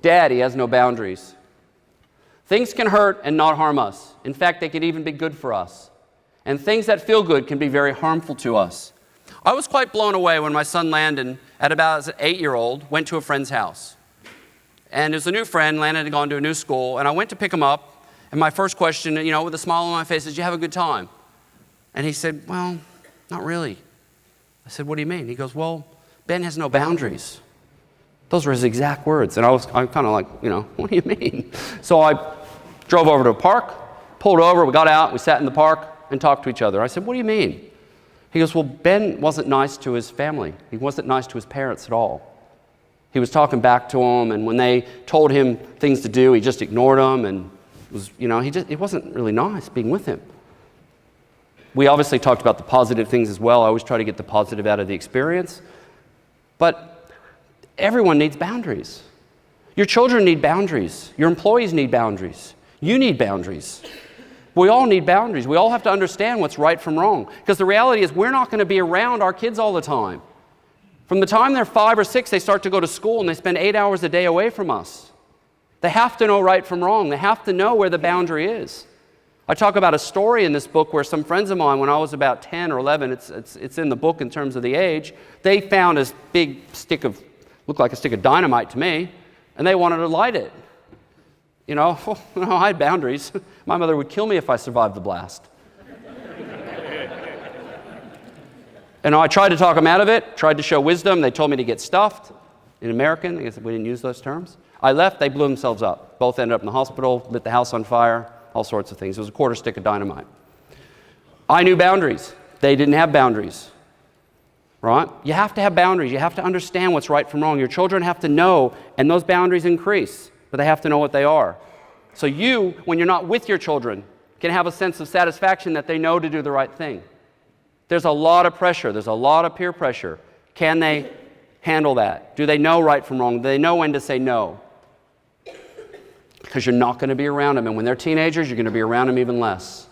Daddy has no boundaries. Things can hurt and not harm us. In fact, they can even be good for us. And things that feel good can be very harmful to us. I was quite blown away when my son Landon, at about an 8-year-old, went to a friend's house. And it was a new friend. Landon had gone to a new school, and I went to pick him up, and my first question, with a smile on my face, is, "Did you have a good time?" And he said, "Well, not really." I said, "What do you mean?" He goes, "Well, Ben has no boundaries." Those were his exact words. And I'm kind of like, what do you mean? So I drove over to a park, pulled over, we got out, we sat in the park and talked to each other. I said, "What do you mean?" He goes, "Well, Ben wasn't nice to his family. He wasn't nice to his parents at all. He was talking back to them, and when they told him things to do, he just ignored them, and it wasn't really nice being with him." We obviously talked about the positive things as well. I always try to get the positive out of the experience. But everyone needs boundaries. Your children need boundaries. Your employees need boundaries. You need boundaries. We all need boundaries. We all have to understand what's right from wrong. Because the reality is we're not going to be around our kids all the time. From the time they're 5 or 6, they start to go to school and they spend 8 hours a day away from us. They have to know right from wrong. They have to know where the boundary is. I talk about a story in this book where some friends of mine, when I was about 10 or 11, it's in the book in terms of the age, they found this big looked like a stick of dynamite to me, and they wanted to light it. I had boundaries. My mother would kill me if I survived the blast. And I tried to talk them out of it, tried to show wisdom. They told me to get stuffed. In American, I guess we didn't use those terms. I left, they blew themselves up. Both ended up in the hospital, lit the house on fire, all sorts of things. It was a quarter stick of dynamite. I knew boundaries. They didn't have boundaries. Right? You have to have boundaries. You have to understand what's right from wrong. Your children have to know, and those boundaries increase, but they have to know what they are. So you, when you're not with your children, can have a sense of satisfaction that they know to do the right thing. There's a lot of pressure. There's a lot of peer pressure. Can they handle that? Do they know right from wrong? Do they know when to say no? Because you're not going to be around them. And when they're teenagers, you're going to be around them even less.